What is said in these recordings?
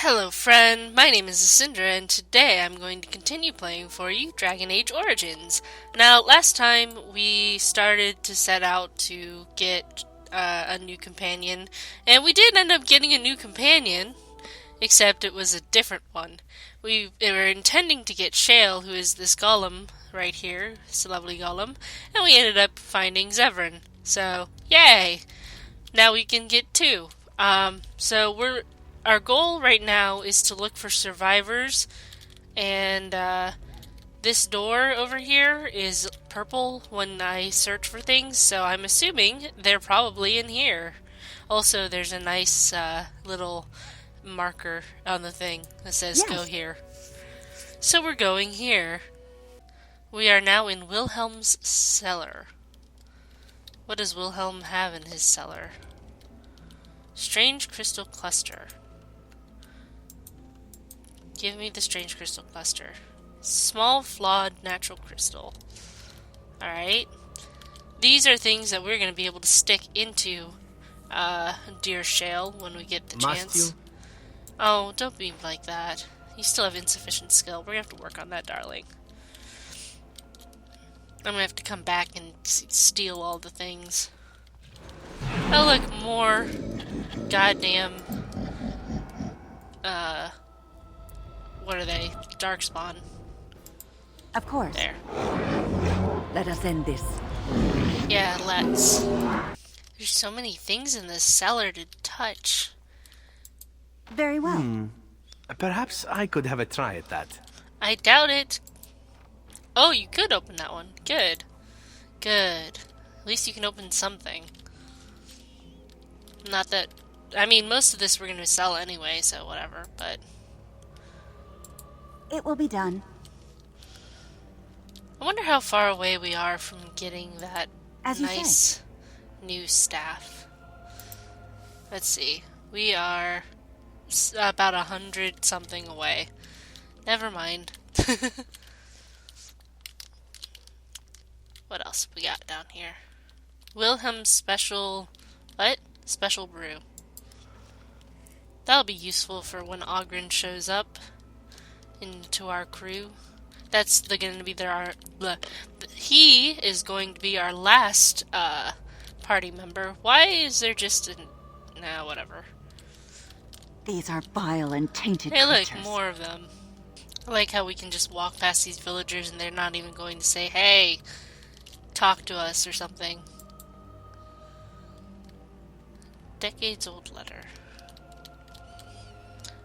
Hello friend, my name is Asindra and today I'm going to continue playing for you Dragon Age Origins. Now, last time we started to set out to get a new companion, and we did end up getting a new companion, except it was a different one. We were intending to get Shale, who is this golem right here, this lovely golem, and we ended up finding Zevran. So, yay! Now we can get two. Our goal right now is to look for survivors, and this door over here is purple when I search for things, so I'm assuming they're probably in here. Also, there's a nice little marker on the thing that says go Yes. here. So we're going here. We are now in Wilhelm's cellar. What does Wilhelm have in his cellar? Strange crystal cluster. Give me the strange crystal cluster. Small flawed natural crystal. Alright. These are things that we're going to be able to stick into dear Shale when we get the chance. Oh, don't be like that. You still have insufficient skill. We're going to have to work on that, darling. I'm going to have to come back and steal all the things. Oh, look, more goddamn what are they? Darkspawn. Of course. There. Let us end this. Yeah, let's. There's so many things in this cellar to touch. Very well. Perhaps I could have a try at that. I doubt it. Oh, you could open that one. Good. Good. At least you can open something. Not that... I mean, most of this we're going to sell anyway, so whatever, but... It will be done. I wonder how far away we are from getting that As you nice new staff. Let's see. We are about 100 something away. Never mind. What else we got down here? Wilhelm's special... What? Special brew. That'll be useful for when Ogren shows up into our crew. That's going to be he is going to be our last party member. Why is there just a... Nah, whatever. These are vile and tainted Hey, look, creatures. more of them. I like how we can just walk past these villagers and they're not even going to say, hey, talk to us or something. Decades old letter.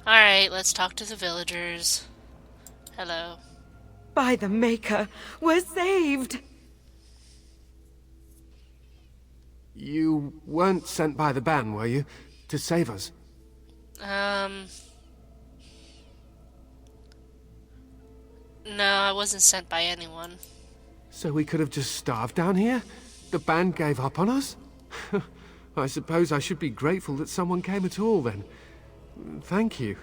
Alright, let's talk to the villagers. Hello. By the Maker, we're saved! You weren't sent by the ban, were you? To save us? No, I wasn't sent by anyone. So we could have just starved down here? The band gave up on us? I suppose I should be grateful that someone came at all, then. Thank you.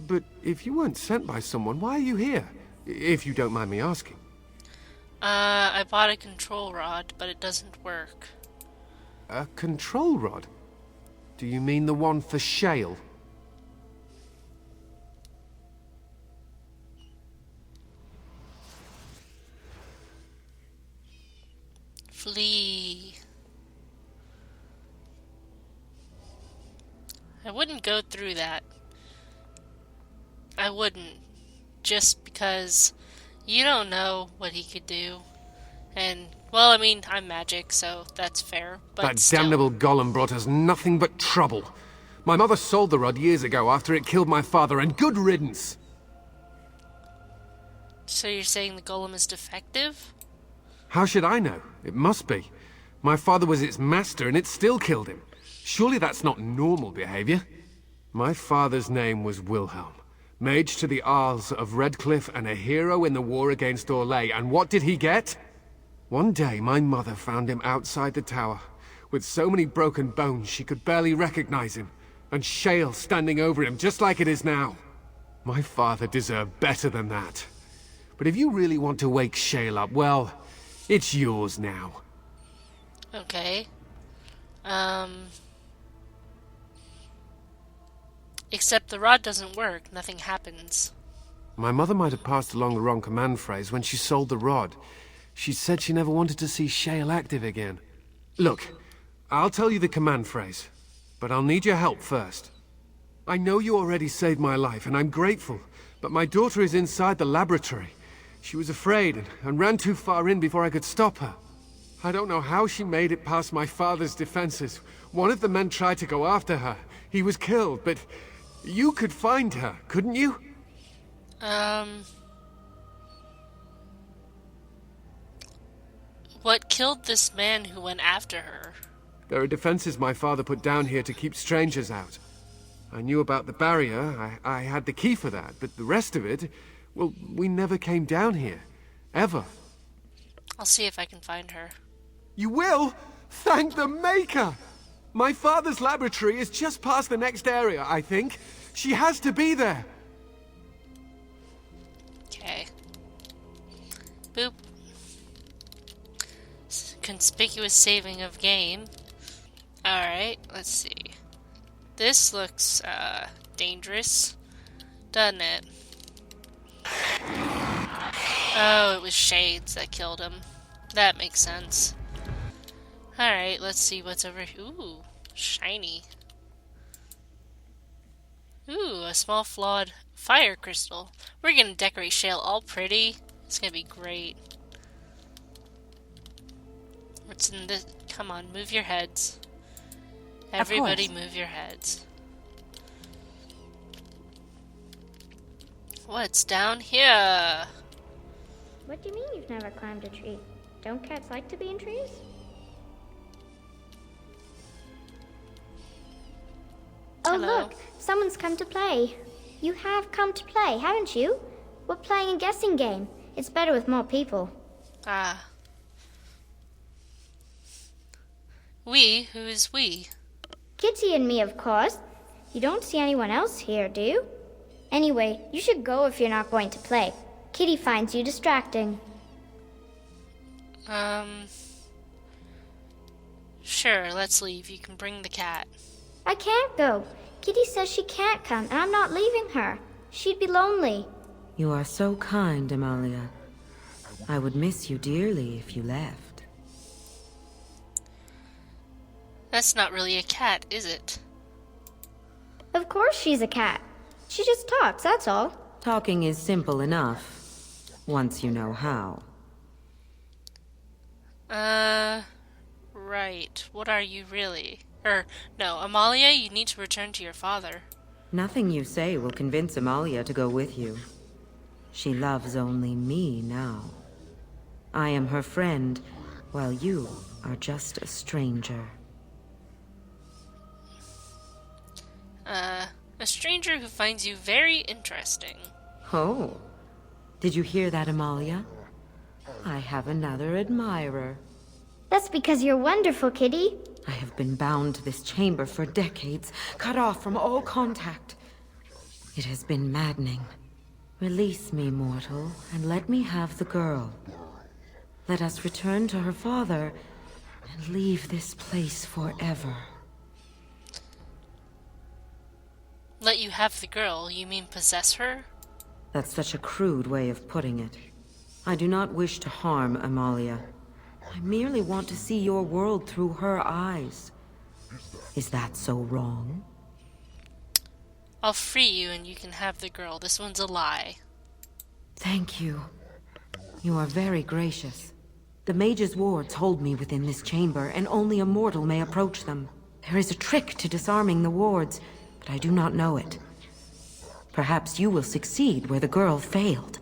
But if you weren't sent by someone, why are you here? If you don't mind me asking. I bought a control rod, but it doesn't work. A control rod? Do you mean the one for Shale? Flee. I wouldn't go through that. I wouldn't. Just because you don't know what he could do. And, well, I mean, I'm magic, so that's fair. But That still. damnable golem brought us nothing but trouble. My mother sold the rod years ago after it killed my father, and good riddance. So you're saying the golem is defective? How should I know? It must be. My father was its master, and it still killed him. Surely that's not normal behavior. My father's name was Wilhelm, mage to the Arls of Redcliffe and a hero in the war against Orlais, and what did he get? One day, my mother found him outside the tower, with so many broken bones she could barely recognize him, and Shale standing over him just like it is now. My father deserved better than that. But if you really want to wake Shale up, well, it's yours now. Okay. Except the rod doesn't work. Nothing happens. My mother might have passed along the wrong command phrase when she sold the rod. She said she never wanted to see Shale active again. Look, I'll tell you the command phrase, but I'll need your help first. I know you already saved my life, and I'm grateful, but my daughter is inside the laboratory. She was afraid and ran too far in before I could stop her. I don't know how she made it past my father's defenses. One of the men tried to go after her. He was killed, but you could find her, couldn't you? What killed this man who went after her? There are defenses my father put down here to keep strangers out. I knew about the barrier, I had the key for that, but the rest of it, well, we never came down here. Ever. I'll see if I can find her. You will? Thank the Maker! My father's laboratory is just past the next area, I think. She has to be there. Okay. Boop. Conspicuous saving of game. Alright, let's see. This looks, dangerous, doesn't it? Oh, it was shades that killed him. That makes sense. Alright, let's see what's over here. Ooh, shiny. Ooh, a small flawed fire crystal. We're gonna decorate Shale all pretty. It's gonna be great. What's in this? Come on, move your heads. Everybody move your heads. What's down here? What do you mean you've never climbed a tree? Don't cats like to be in trees? Oh, Hello. look! Someone's come to play. You have come to play, haven't you? We're playing a guessing game. It's better with more people. Ah. We? Who is we? Kitty and me, of course. You don't see anyone else here, do you? Anyway, you should go if you're not going to play. Kitty finds you distracting. Sure, let's leave. You can bring the cat. I can't go. Kitty says she can't come, and I'm not leaving her. She'd be lonely. You are so kind, Amalia. I would miss you dearly if you left. That's not really a cat, is it? Of course she's a cat. She just talks, that's all. Talking is simple enough, once you know how. Right. What are you really? No, Amalia, you need to return to your father. Nothing you say will convince Amalia to go with you. She loves only me now. I am her friend, while you are just a stranger. A stranger who finds you very interesting. Oh, did you hear that, Amalia? I have another admirer. That's because you're wonderful, Kitty. I have been bound to this chamber for decades, cut off from all contact. It has been maddening. Release me, mortal, and let me have the girl. Let us return to her father and leave this place forever. Let you have the girl? You mean possess her? That's such a crude way of putting it. I do not wish to harm Amalia. I merely want to see your world through her eyes. Is that so wrong? I'll free you and you can have the girl. This one's a lie. Thank you. You are very gracious. The mage's wards hold me within this chamber, and only a mortal may approach them. There is a trick to disarming the wards, but I do not know it. Perhaps you will succeed where the girl failed.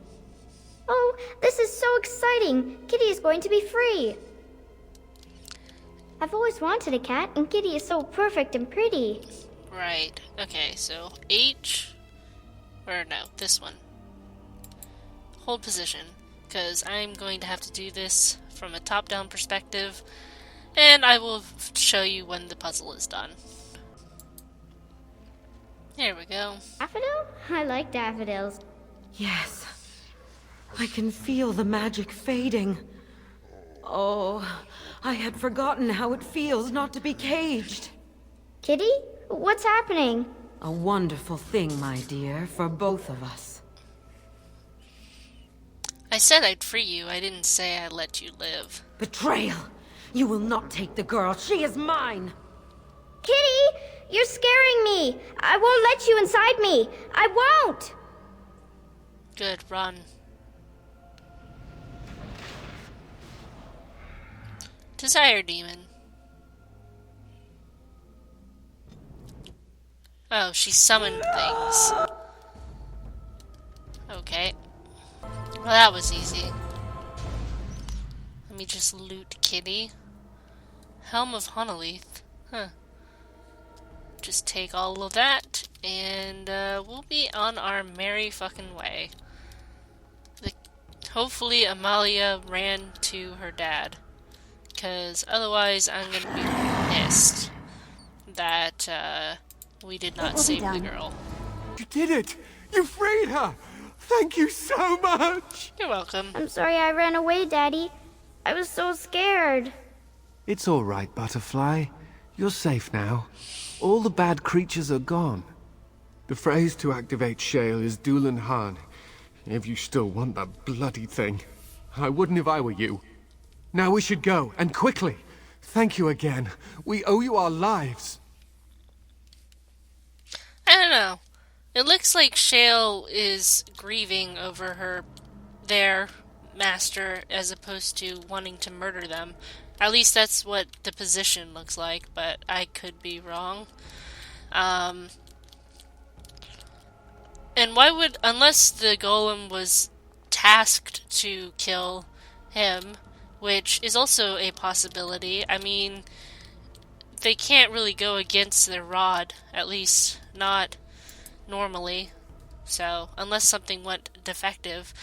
Oh, this is so exciting! Kitty is going to be free! I've always wanted a cat, and Kitty is so perfect and pretty. Right. Okay, so H... Or no, this one. Hold position, because I'm going to have to do this from a top-down perspective, and I will show you when the puzzle is done. There we go. Daffodil? I like daffodils. Yes. I can feel the magic fading. Oh, I had forgotten how it feels not to be caged. Kitty? What's happening? A wonderful thing, my dear, for both of us. I said I'd free you. I didn't say I'd let you live. Betrayal! You will not take the girl. She is mine! Kitty, you're scaring me. I won't let you inside me. I won't. Good, run. Desire Demon. Oh, she summoned things. Okay. Well, that was easy. Let me just loot Kitty. Helm of Honolith. Huh. Just take all of that, and we'll be on our merry fucking way. Hopefully Amalia ran to her dad. Because otherwise I'm gonna be pissed that we did not save the girl. You did it! You freed her! Thank you so much! You're welcome. I'm sorry I ran away, Daddy. I was so scared. It's all right, Butterfly. You're safe now. All the bad creatures are gone. The phrase to activate Shale is Dulan Han. If you still want that bloody thing. I wouldn't if I were you. Now we should go, and quickly. Thank you again. We owe you our lives. I don't know. It looks like Shale is grieving over their master as opposed to wanting to murder them. At least that's what the position looks like, but I could be wrong. And why would, unless the golem was tasked to kill him, which is also a possibility. I mean, they can't really go against their rod, at least not normally. So, unless something went defective.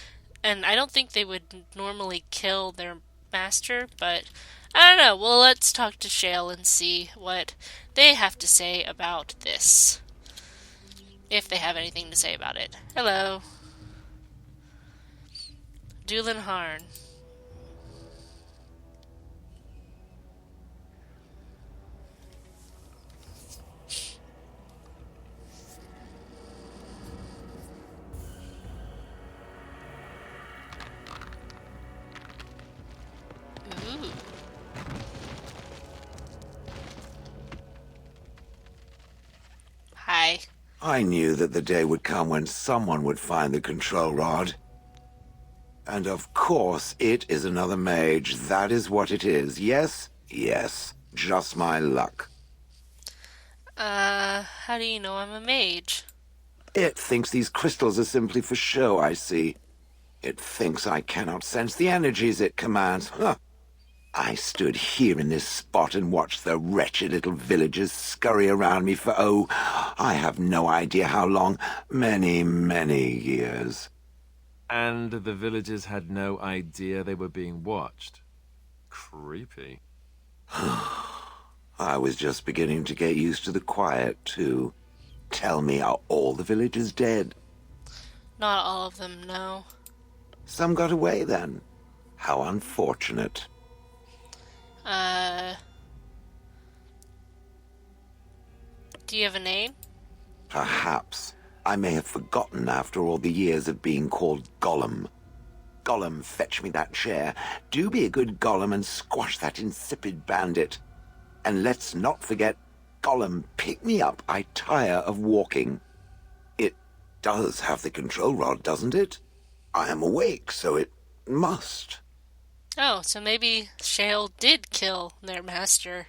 And I don't think they would normally kill their master, but I don't know. Well, let's talk to Shale and see what they have to say about this. If they have anything to say about it. Hello. Dulan Harn. Ooh. Hi. I knew that the day would come when someone would find the control rod. And of course, it is another mage. That is what it is. Yes? Yes. Just my luck. How do you know I'm a mage? It thinks these crystals are simply for show, I see. It thinks I cannot sense the energies it commands. Huh. I stood here in this spot and watched the wretched little villagers scurry around me for, oh, I have no idea how long. Many, many years. And the villagers had no idea they were being watched. Creepy. I was just beginning to get used to the quiet, too. Tell me, are all the villagers dead? Not all of them, no. Some got away, then. How unfortunate. Do you have a name? Perhaps. I may have forgotten after all the years of being called Gollum. Gollum, fetch me that chair. Do be a good Gollum and squash that insipid bandit. And let's not forget, Gollum, pick me up. I tire of walking. It does have the control rod, doesn't it? I am awake, so it must. Oh, so maybe Shale did kill their master.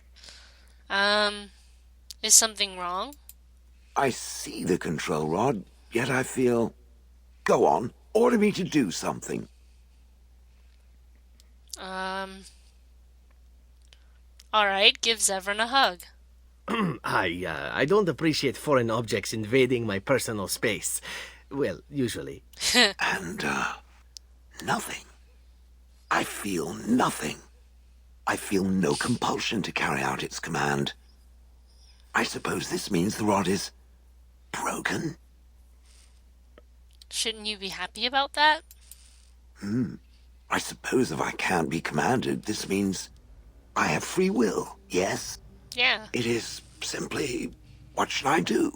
Is something wrong? I see the control rod, yet I feel... Go on, order me to do something. Alright, give Zevran a hug. I don't appreciate foreign objects invading my personal space. Well, usually. And, nothing. I feel nothing. I feel no compulsion to carry out its command. I suppose this means the rod is broken? Shouldn't you be happy about that? I suppose if I can't be commanded, this means I have free will, yes? Yeah. It is simply, what should I do?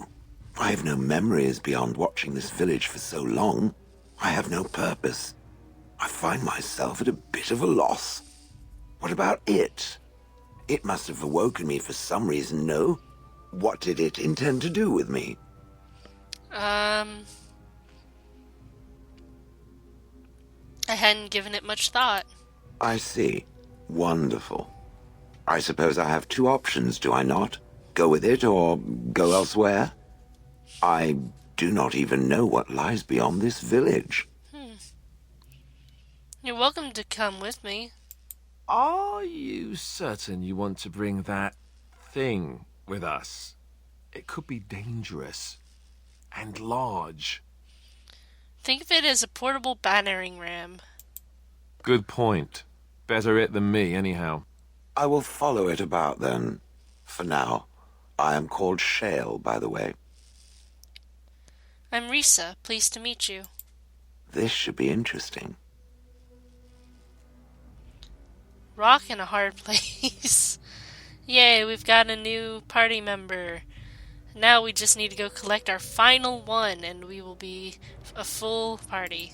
I have no memories beyond watching this village for so long. I have no purpose. I find myself at a bit of a loss. What about it? It must have awoken me for some reason, no? What did it intend to do with me? I hadn't given it much thought. I see. Wonderful. I suppose I have two options, do I not? Go with it or go elsewhere? I do not even know what lies beyond this village. You're welcome to come with me. Are you certain you want to bring that thing with us? It could be dangerous and large. Think of it as a portable battering ram. Good point. Better it than me, anyhow. I will follow it about then. For now. I am called Shale, by the way. I'm Risa. Pleased to meet you. This should be interesting. Rock in a hard place. Yay, we've got a new party member. Now we just need to go collect our final one, and we will be a full party.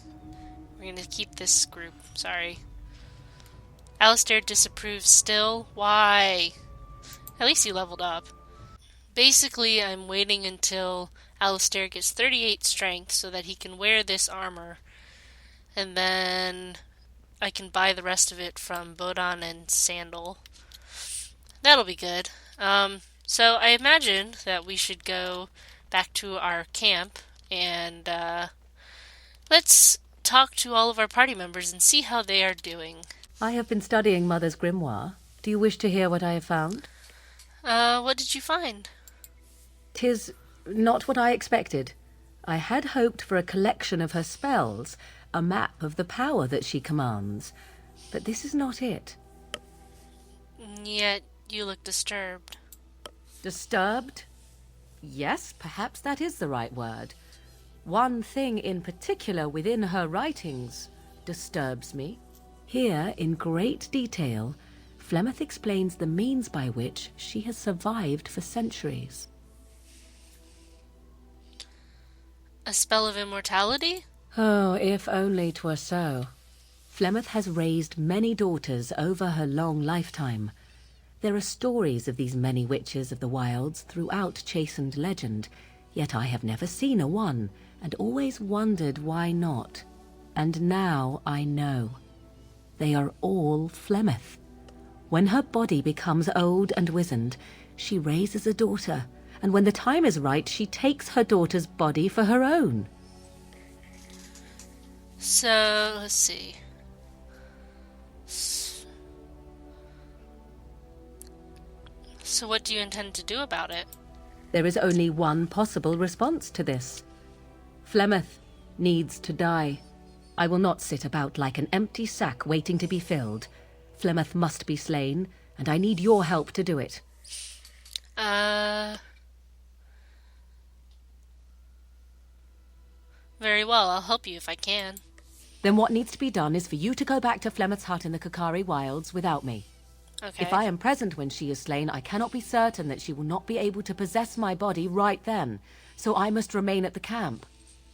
We're going to keep this group. Sorry. Alistair disapproves still. Why? At least he leveled up. Basically, I'm waiting until Alistair gets 38 strength so that he can wear this armor. And then I can buy the rest of it from Bodan and Sandal. That'll be good. So I imagine that we should go back to our camp and let's talk to all of our party members and see how they are doing. I have been studying Mother's grimoire. Do you wish to hear what I have found? What did you find? 'Tis not what I expected. I had hoped for a collection of her spells, a map of the power that she commands. But this is not it. Yet you look disturbed. Disturbed? Yes, perhaps that is the right word. One thing in particular within her writings disturbs me. Here, in great detail, Flemeth explains the means by which she has survived for centuries. A spell of immortality? Oh, if only 'twere so. Flemeth has raised many daughters over her long lifetime. There are stories of these many witches of the wilds throughout chastened legend, yet I have never seen a one, and always wondered why not. And now I know. They are all Flemeth. When her body becomes old and wizened, she raises a daughter, and when the time is right, she takes her daughter's body for her own. So, let's see. So what do you intend to do about it? There is only one possible response to this. Flemeth needs to die. I will not sit about like an empty sack waiting to be filled. Flemeth must be slain, and I need your help to do it. Very well, I'll help you if I can. Then what needs to be done is for you to go back to Flemeth's hut in the Kakari Wilds without me. Okay. If I am present when she is slain, I cannot be certain that she will not be able to possess my body right then, so I must remain at the camp.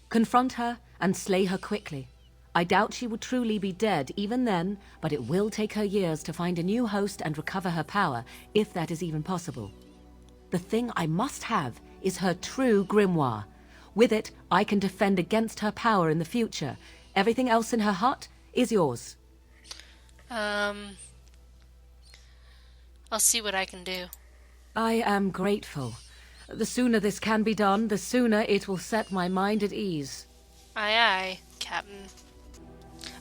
Confront her and slay her quickly. I doubt she will truly be dead even then, but it will take her years to find a new host and recover her power, if that is even possible. The thing I must have is her true grimoire. With it, I can defend against her power in the future. Everything else in her hut is yours. I'll see what I can do. I am grateful. The sooner this can be done, the sooner it will set my mind at ease. Aye, aye, Captain.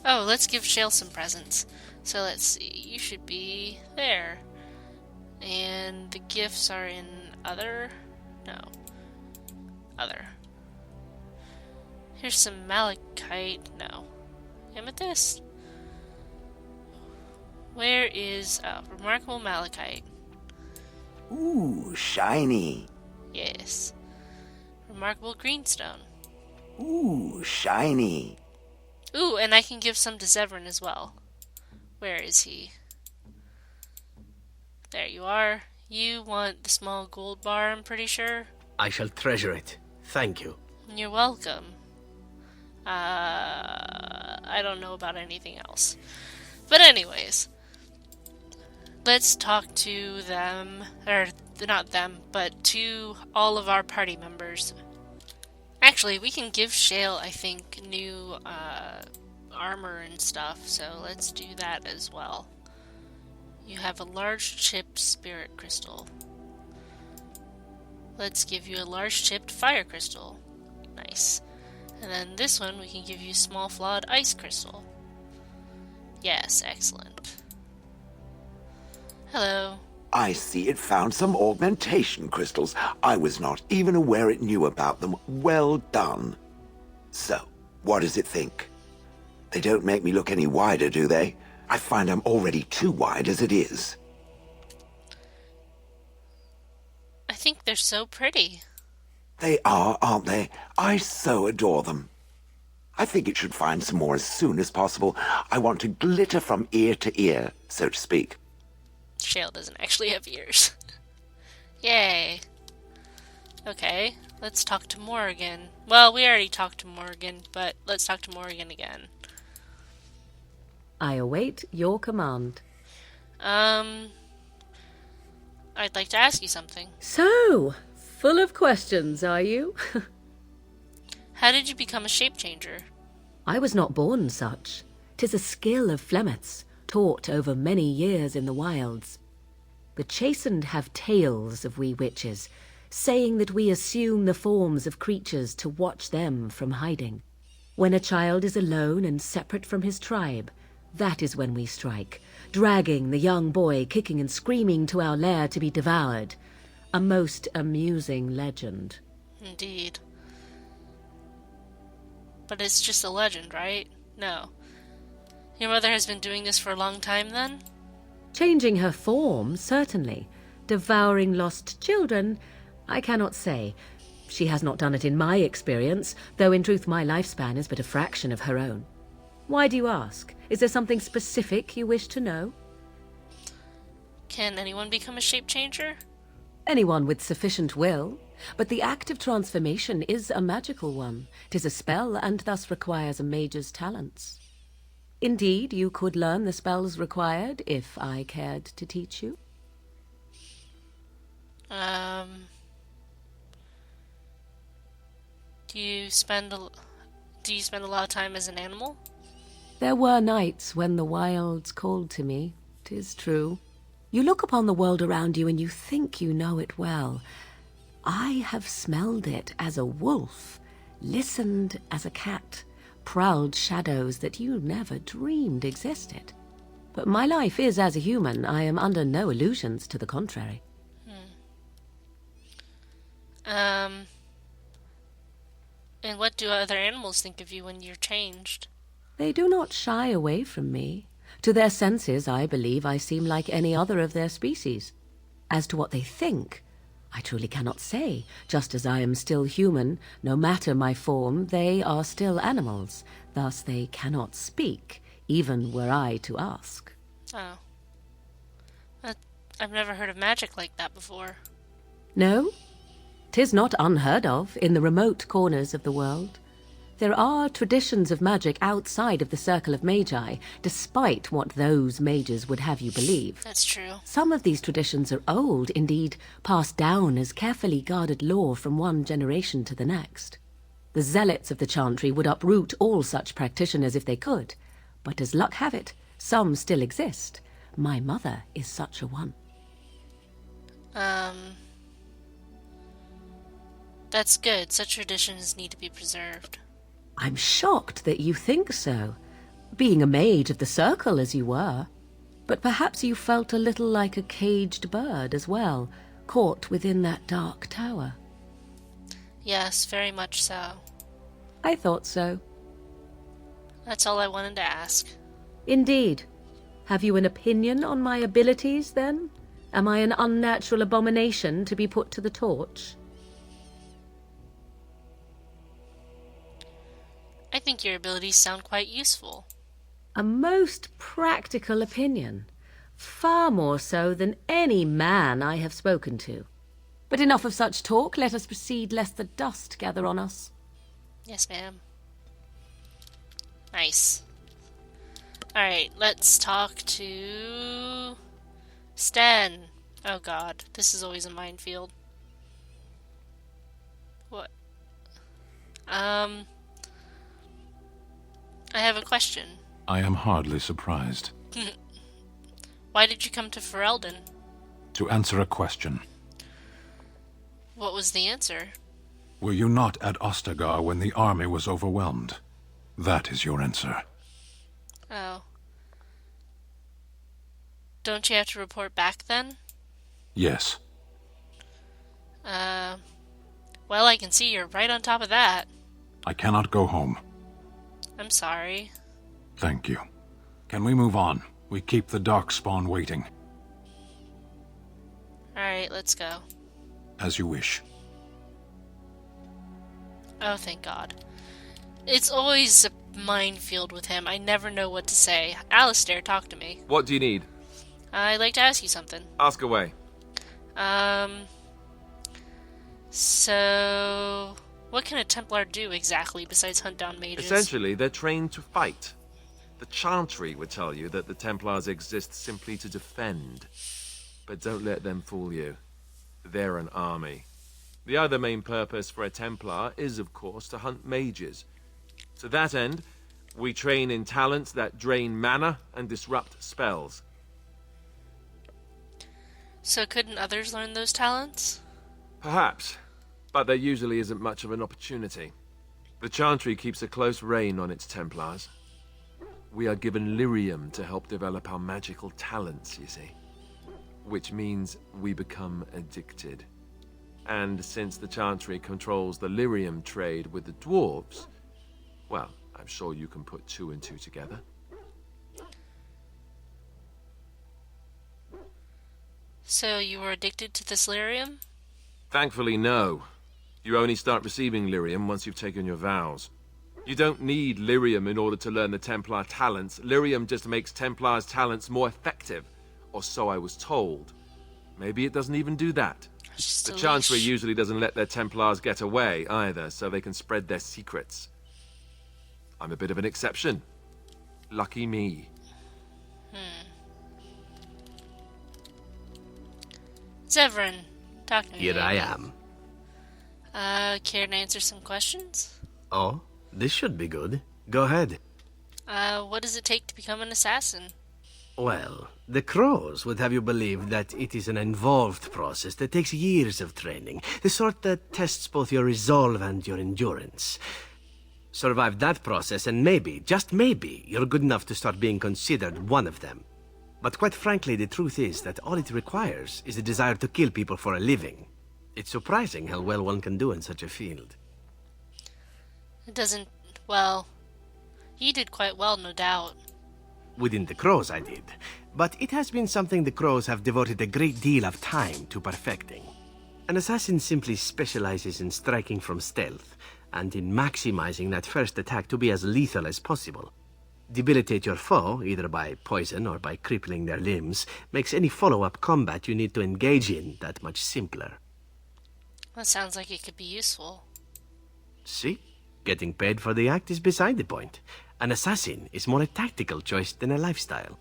Oh, let's give Shale some presents. So let's see, you should be there. And the gifts are in other? No. Other. Here's some malachite. No. Amethyst? Where is remarkable malachite? Ooh, shiny. Yes. Remarkable greenstone. Ooh, shiny. Ooh, and I can give some to Zevran as well. Where is he? There you are. You want the small gold bar, I'm pretty sure? I shall treasure it. Thank you. You're welcome. I don't know about anything else. But anyways, let's talk to them, or not them, but to all of our party members. Actually, we can give Shale, I think, new armor and stuff, so let's do that as well. You have a large chipped spirit crystal. Let's give you a large chipped fire crystal. Nice. And then this one, we can give you small flawed ice crystal. Yes, excellent. Hello. I see it found some augmentation crystals. I was not even aware it knew about them. Well done. So, what does it think? They don't make me look any wider, do they? I find I'm already too wide as it is. I think they're so pretty. They are, aren't they? I so adore them. I think it should find some more as soon as possible. I want to glitter from ear to ear, so to speak. Shale doesn't actually have ears. Yay. Okay, let's talk to Morrigan. Well, we already talked to Morrigan, but let's talk to Morrigan again. I await your command. I'd like to ask you something. So, full of questions, are you? How did you become a shape changer? I was not born such. 'Tis a skill of Flemeth's, taught over many years in the wilds. The chastened have tales of we witches, saying that we assume the forms of creatures to watch them from hiding. When a child is alone and separate from his tribe, that is when we strike, dragging the young boy kicking and screaming to our lair to be devoured. A most amusing legend. Indeed. But it's just a legend, right? No. Your mother has been doing this for a long time, then? Changing her form, certainly. Devouring lost children, I cannot say. She has not done it in my experience, though in truth my lifespan is but a fraction of her own. Why do you ask? Is there something specific you wish to know? Can anyone become a shape changer? Anyone with sufficient will. But the act of transformation is a magical one. 'Tis a spell, and thus requires a mage's talents. Indeed, you could learn the spells required, if I cared to teach you. Do you spend a lot of time as an animal? There were nights when the wilds called to me, 'tis true. You look upon the world around you and you think you know it well. I have smelled it as a wolf, listened as a cat, prowled shadows that you never dreamed existed. But my life is as a human. I am under no illusions to the contrary. And what do other animals think of you when you're changed? They do not shy away from me. To their senses, I believe I seem like any other of their species. As to what they think, I truly cannot say. Just as I am still human, no matter my form, they are still animals. Thus they cannot speak, even were I to ask. Oh. I've never heard of magic like that before. No? 'Tis not unheard of in the remote corners of the world. There are traditions of magic outside of the circle of magi, despite what those mages would have you believe. That's true. Some of these traditions are old, indeed, passed down as carefully guarded lore from one generation to the next. The zealots of the chantry would uproot all such practitioners if they could, but as luck have it, some still exist. My mother is such a one. That's good. Such traditions need to be preserved. I'm shocked that you think so, being a mage of the circle as you were. But perhaps you felt a little like a caged bird as well, caught within that dark tower. Yes, very much so. I thought so. That's all I wanted to ask. Indeed. Have you an opinion on my abilities, then? Am I an unnatural abomination to be put to the torch? I think your abilities sound quite useful. A most practical opinion. Far more so than any man I have spoken to. But enough of such talk. Let us proceed, lest the dust gather on us. Yes, ma'am. Nice. Alright, let's talk to Stan. Oh god, this is always a minefield. What? I have a question. I am hardly surprised. Why did you come to Ferelden? To answer a question. What was the answer? Were you not at Ostagar when the army was overwhelmed? That is your answer. Oh. Don't you have to report back then? Yes. Well, I can see you're right on top of that. I cannot go home. I'm sorry. Thank you. Can we move on? We keep the Darkspawn waiting. Alright, let's go. As you wish. Oh, thank God. It's always a minefield with him. I never know what to say. Alistair, talk to me. What do you need? I'd like to ask you something. Ask away. So... what can a Templar do exactly besides hunt down mages? Essentially, they're trained to fight. The Chantry would tell you that the Templars exist simply to defend. But don't let them fool you. They're an army. The other main purpose for a Templar is, of course, to hunt mages. To that end, we train in talents that drain mana and disrupt spells. So couldn't others learn those talents? Perhaps, but there usually isn't much of an opportunity. The Chantry keeps a close rein on its Templars. We are given lyrium to help develop our magical talents, you see. Which means we become addicted. And since the Chantry controls the lyrium trade with the dwarves, well, I'm sure you can put two and two together. So you were addicted to this lyrium? Thankfully, no. You only start receiving lyrium once you've taken your vows. You don't need lyrium in order to learn the Templar talents. Lyrium just makes Templars' talents more effective. Or so I was told. Maybe it doesn't even do that. The Chantry usually doesn't let their Templars get away either, so they can spread their secrets. I'm a bit of an exception. Lucky me. Zevran, talk to me. Here I am. Care to answer some questions? Oh, this should be good. Go ahead. What does it take to become an assassin? Well, the Crows would have you believe that it is an involved process that takes years of training, the sort that tests both your resolve and your endurance. Survive that process and maybe, just maybe, you're good enough to start being considered one of them. But quite frankly, the truth is that all it requires is a desire to kill people for a living. It's surprising how well one can do in such a field. It doesn't... well... you did quite well, no doubt. Within the Crows, I did. But it has been something the Crows have devoted a great deal of time to perfecting. An assassin simply specializes in striking from stealth, and in maximizing that first attack to be as lethal as possible. Debilitate your foe, either by poison or by crippling their limbs, makes any follow-up combat you need to engage in that much simpler. That sounds like it could be useful. See? Getting paid for the act is beside the point. An assassin is more a tactical choice than a lifestyle.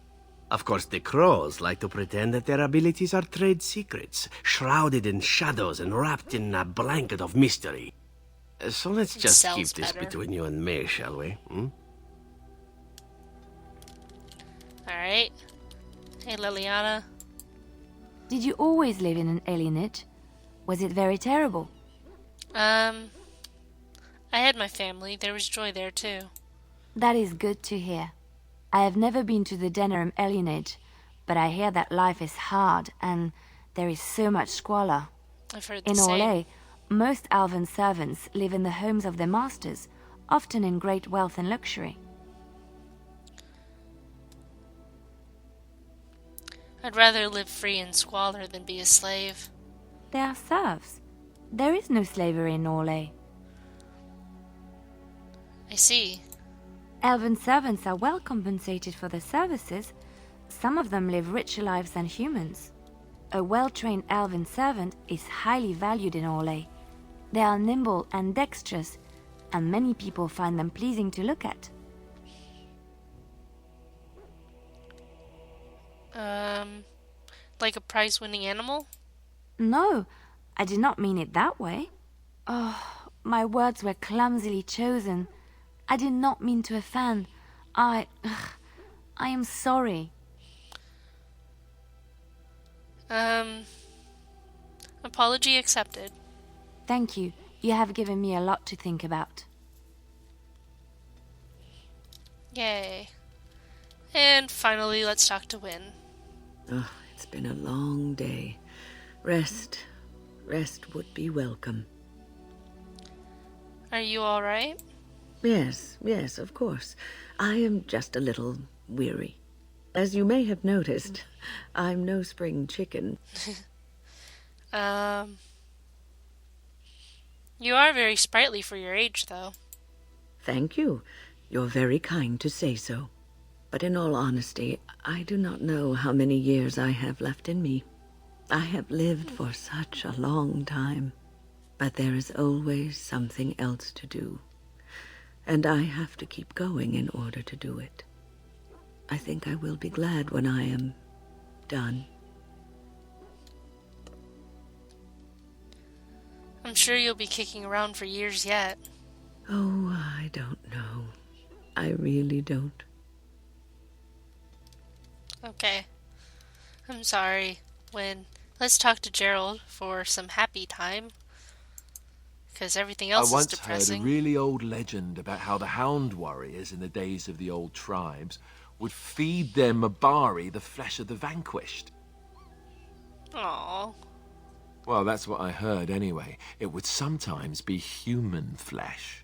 Of course, the Crows like to pretend that their abilities are trade secrets, shrouded in shadows and wrapped in a blanket of mystery. So let's just keep this between you and me, shall we? Alright. Hey, Liliana. Did you always live in an alienage? Was it very terrible? I had my family. There was joy there, too. That is good to hear. I have never been to the Denerim alienage, but I hear that life is hard and there is so much squalor. I've heard the In same. Orlais, most elven servants live in the homes of their masters, often in great wealth and luxury. I'd rather live free in squalor than be a slave. They are serfs. There is no slavery in Orlais. I see. Elven servants are well compensated for their services. Some of them live richer lives than humans. A well-trained elven servant is highly valued in Orlais. They are nimble and dexterous, and many people find them pleasing to look at. Like a prize-winning animal? No, I did not mean it that way. Oh, my words were clumsily chosen. I did not mean to offend. I am sorry. Apology accepted. Thank you. You have given me a lot to think about. Yay. And finally, let's talk to Win. Oh, it's been a long day. Rest would be welcome. Are you alright? Yes, of course. I am just a little weary. As you may have noticed, I'm no spring chicken. You are very sprightly for your age, though. Thank you. You're very kind to say so. But in all honesty, I do not know how many years I have left in me. I have lived for such a long time. But there is always something else to do. And I have to keep going in order to do it. I think I will be glad when I am done. I'm sure you'll be kicking around for years yet. Oh, I don't know. I really don't. Okay. I'm sorry. Let's talk to Gerald for some happy time. Because everything else is depressing. I once heard a really old legend about how the Hound warriors in the days of the old tribes would feed their Mabari the flesh of the vanquished. Aww. Well, that's what I heard anyway. It would sometimes be human flesh.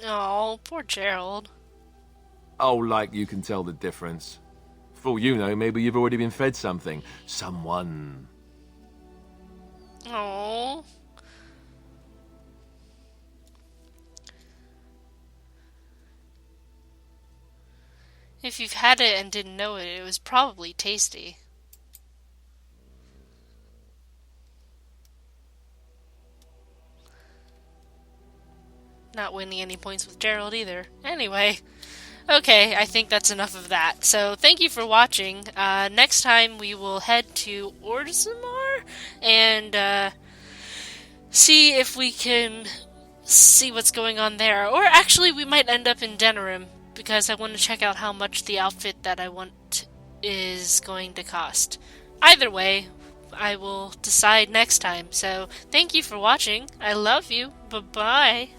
Oh, poor Gerald. Oh, like you can tell the difference. For all you know, maybe you've already been fed something. Someone. Oh. If you've had it and didn't know it, it was probably tasty. Not winning any points with Gerald either. Anyway, okay, I think that's enough of that. So thank you for watching. Next time we will head to Orzammar and see if we can see what's going on there. Or actually, we might end up in Denerim, because I want to check out how much the outfit that I want is going to cost. Either way, I will decide next time. So thank you for watching. I love you. Bye-bye.